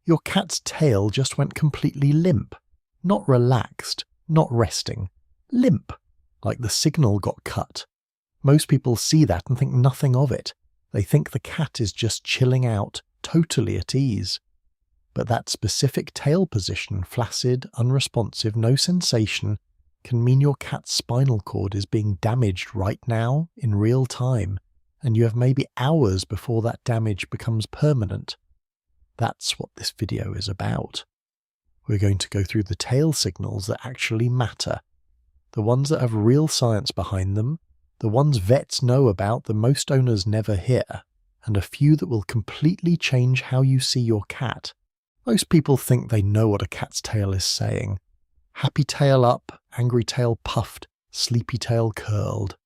Your cat's tail just went completely limp. Not relaxed, not resting. Limp, like the signal got cut. Most people see that and think nothing of it. They think the cat is just chilling out, totally at ease. But that specific tail position, flaccid, unresponsive, no sensation, can mean your cat's spinal cord is being damaged right now, in real time, and you have maybe hours before that damage becomes permanent. That's what this video is about. We're going to go through the tail signals that actually matter, the ones that have real science behind them, the ones vets know about that most owners never hear, and a few that will completely change how you see your cat. Most people think they know what a cat's tail is saying. Happy tail up, angry tail puffed, sleepy tail curled.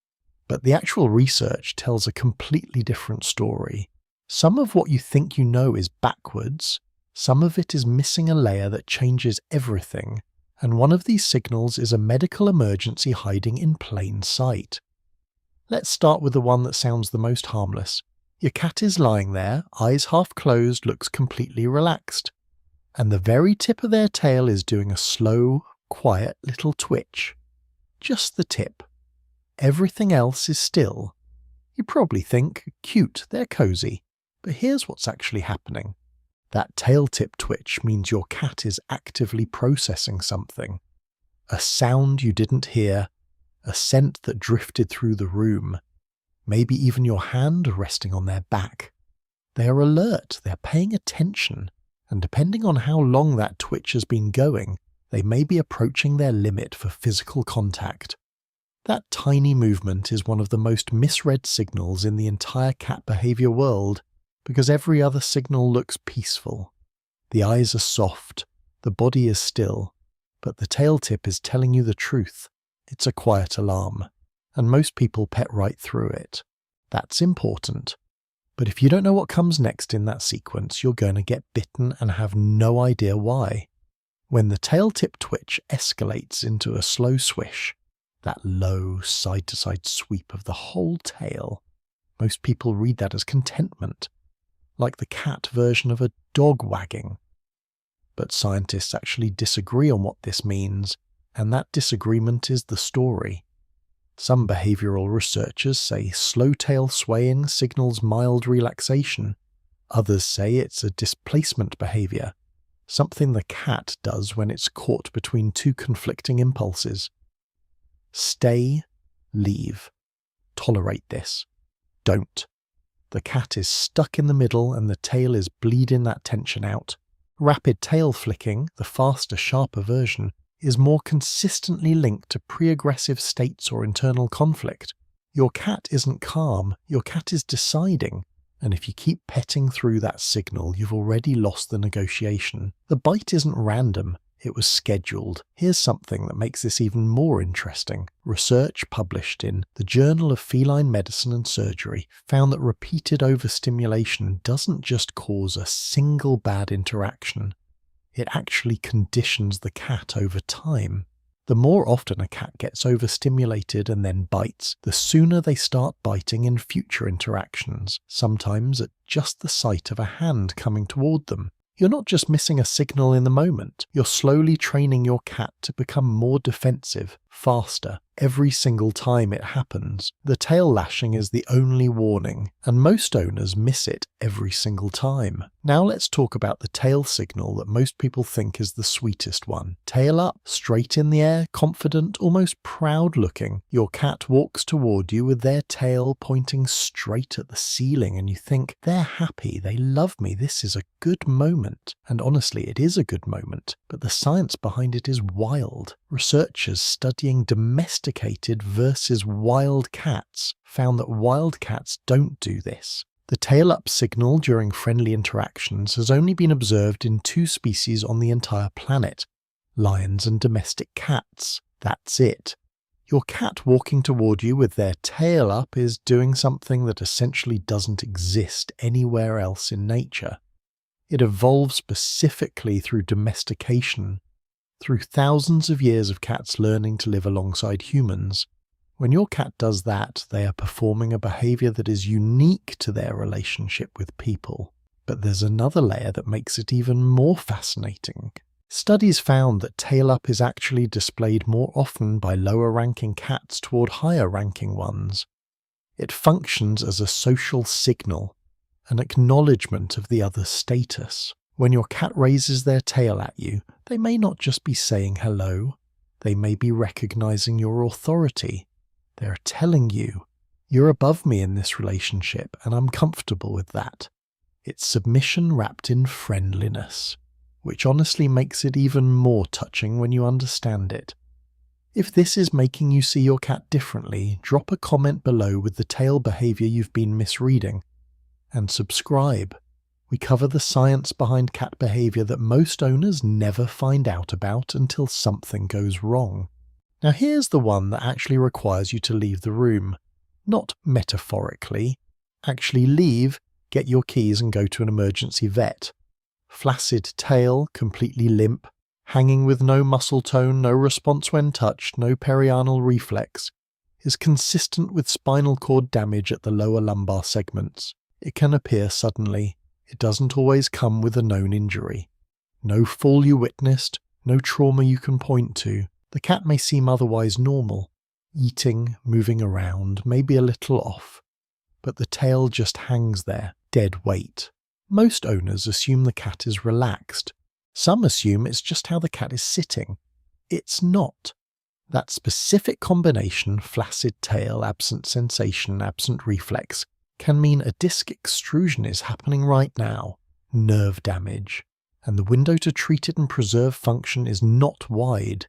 But the actual research tells a completely different story. Some of what you think you know is backwards, some of it is missing a layer that changes everything, and one of these signals is a medical emergency hiding in plain sight. Let's start with the one that sounds the most harmless. Your cat is lying there, eyes half closed, looks completely relaxed, and the very tip of their tail is doing a slow, quiet little twitch. Just the tip. Everything else is still. You probably think, cute, they're cozy. But here's what's actually happening. That tail tip twitch means your cat is actively processing something. A sound you didn't hear, a scent that drifted through the room, maybe even your hand resting on their back. They are alert, they're paying attention, and depending on how long that twitch has been going, they may be approaching their limit for physical contact. That tiny movement is one of the most misread signals in the entire cat behavior world, because every other signal looks peaceful. The eyes are soft, the body is still, but the tail tip is telling you the truth. It's a quiet alarm, and most people pet right through it. That's important. But if you don't know what comes next in that sequence, you're going to get bitten and have no idea why. When the tail tip twitch escalates into a slow swish, that low side-to-side sweep of the whole tail, most people read that as contentment, like the cat version of a dog wagging. But scientists actually disagree on what this means, and that disagreement is the story. Some behavioral researchers say slow tail swaying signals mild relaxation. Others say it's a displacement behavior, something the cat does when it's caught between two conflicting impulses. Stay, leave. Tolerate this. Don't. The cat is stuck in the middle and the tail is bleeding that tension out. Rapid tail flicking, the faster, sharper version, is more consistently linked to pre-aggressive states or internal conflict. Your cat isn't calm, your cat is deciding, and if you keep petting through that signal, you've already lost the negotiation. The bite isn't random. It was scheduled. Here's something that makes this even more interesting. Research published in the Journal of Feline Medicine and Surgery found that repeated overstimulation doesn't just cause a single bad interaction. It actually conditions the cat over time. The more often a cat gets overstimulated and then bites, the sooner they start biting in future interactions, sometimes at just the sight of a hand coming toward them. You're not just missing a signal in the moment, you're slowly training your cat to become more defensive, faster, every single time it happens. The tail lashing is the only warning, and most owners miss it every single time. Now let's talk about the tail signal that most people think is the sweetest one. Tail up, straight in the air, confident, almost proud looking. Your cat walks toward you with their tail pointing straight at the ceiling and you think, they're happy, they love me, this is a good moment. And honestly, it is a good moment, but the science behind it is wild. Researchers studying domesticated versus wild cats found that wild cats don't do this. The tail-up signal during friendly interactions has only been observed in 2 species on the entire planet, lions and domestic cats. That's it. Your cat walking toward you with their tail up is doing something that essentially doesn't exist anywhere else in nature. It evolved specifically through domestication, through thousands of years of cats learning to live alongside humans. When your cat does that, they are performing a behavior that is unique to their relationship with people. But there's another layer that makes it even more fascinating. Studies found that tail up is actually displayed more often by lower-ranking cats toward higher-ranking ones. It functions as a social signal, an acknowledgement of the other's status. When your cat raises their tail at you, they may not just be saying hello, they may be recognizing your authority. They're telling you, you're above me in this relationship and I'm comfortable with that. It's submission wrapped in friendliness, which honestly makes it even more touching when you understand it. If this is making you see your cat differently, drop a comment below with the tail behavior you've been misreading, and subscribe. We cover the science behind cat behavior that most owners never find out about until something goes wrong. Now here's the one that actually requires you to leave the room. Not metaphorically. Actually leave, get your keys and go to an emergency vet. Flaccid tail, completely limp, hanging with no muscle tone, no response when touched, no perianal reflex, is consistent with spinal cord damage at the lower lumbar segments. It can appear suddenly. It doesn't always come with a known injury. No fall you witnessed, no trauma you can point to. The cat may seem otherwise normal, eating, moving around, maybe a little off, but the tail just hangs there, dead weight. Most owners assume the cat is relaxed. Some assume it's just how the cat is sitting. It's not. That specific combination, flaccid tail, absent sensation, absent reflex, can mean a disc extrusion is happening right now, nerve damage, and the window to treat it and preserve function is not wide.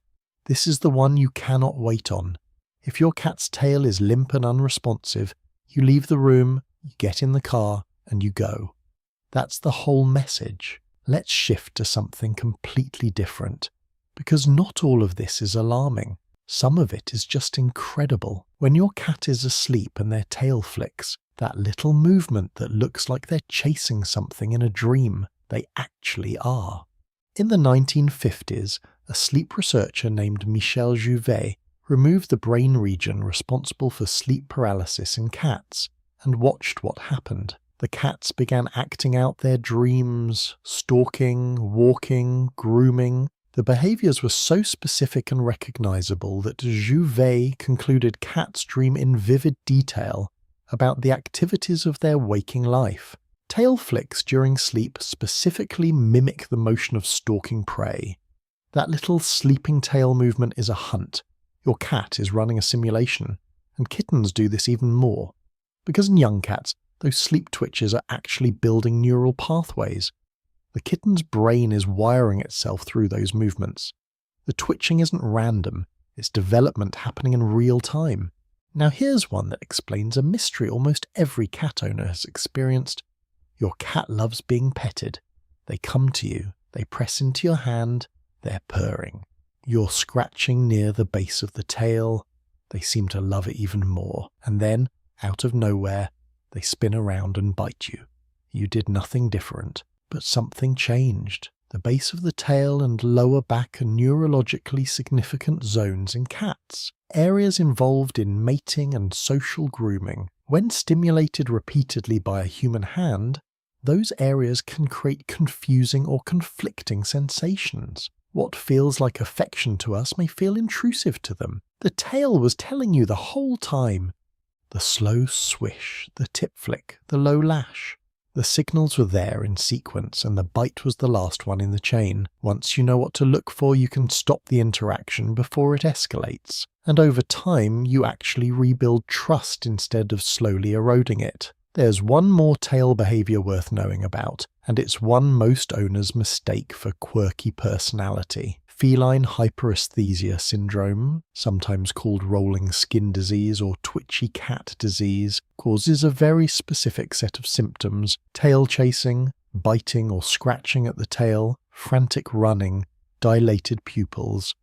This is the one you cannot wait on. If your cat's tail is limp and unresponsive, you leave the room, you get in the car, and you go. That's the whole message. Let's shift to something completely different, because not all of this is alarming. Some of it is just incredible. When your cat is asleep and their tail flicks, that little movement that looks like they're chasing something in a dream, they actually are. In the 1950s, a sleep researcher named Michel Jouvet removed the brain region responsible for sleep paralysis in cats and watched what happened. The cats began acting out their dreams, stalking, walking, grooming. The behaviors were so specific and recognizable that Jouvet concluded cats dream in vivid detail about the activities of their waking life. Tail flicks during sleep specifically mimic the motion of stalking prey. That little sleeping tail movement is a hunt. Your cat is running a simulation, and kittens do this even more. Because in young cats, those sleep twitches are actually building neural pathways. The kitten's brain is wiring itself through those movements. The twitching isn't random, it's development happening in real time. Now here's one that explains a mystery almost every cat owner has experienced. Your cat loves being petted. They come to you, they press into your hand, they're purring. You're scratching near the base of the tail, they seem to love it even more. And then, out of nowhere, they spin around and bite you. You did nothing different, but something changed. The base of the tail and lower back are neurologically significant zones in cats, areas involved in mating and social grooming. When stimulated repeatedly by a human hand, those areas can create confusing or conflicting sensations. What feels like affection to us may feel intrusive to them. The tail was telling you the whole time. The slow swish, the tip flick, the low lash. The signals were there in sequence, and the bite was the last one in the chain. Once you know what to look for, you can stop the interaction before it escalates. And over time, you actually rebuild trust instead of slowly eroding it. There's one more tail behavior worth knowing about, and it's one most owners mistake for quirky personality. Feline hyperesthesia syndrome, sometimes called rolling skin disease or twitchy cat disease, causes a very specific set of symptoms: tail chasing, biting or scratching at the tail, frantic running, dilated pupils,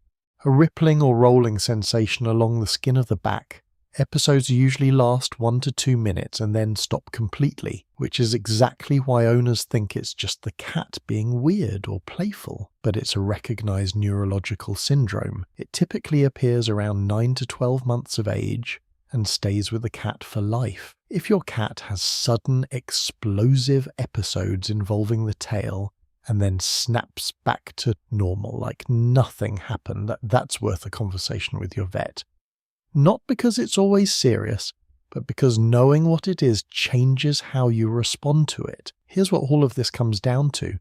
a rippling or rolling sensation along the skin of the back. Episodes usually last 1 to 2 minutes and then stop completely, which is exactly why owners think it's just the cat being weird or playful. But it's a recognized neurological syndrome. It typically appears around 9 to 12 months of age, and stays with the cat for life. If your cat has sudden, explosive episodes involving the tail and then snaps back to normal like nothing happened, that's worth a conversation with your vet. Not because it's always serious, but because knowing what it is changes how you respond to it. Here's what all of this comes down to.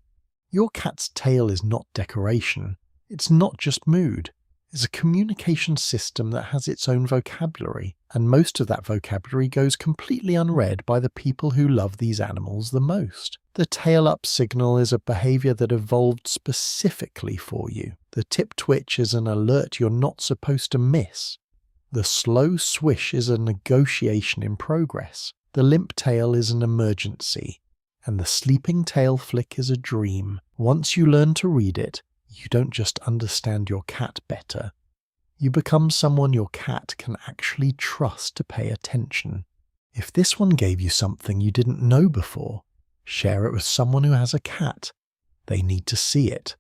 Your cat's tail is not decoration. It's not just mood. It's a communication system that has its own vocabulary, and most of that vocabulary goes completely unread by the people who love these animals the most. The tail up signal is a behavior that evolved specifically for you. The tip twitch is an alert you're not supposed to miss. The slow swish is a negotiation in progress. The limp tail is an emergency. And the sleeping tail flick is a dream. Once you learn to read it, you don't just understand your cat better. You become someone your cat can actually trust to pay attention. If this one gave you something you didn't know before, share it with someone who has a cat. They need to see it.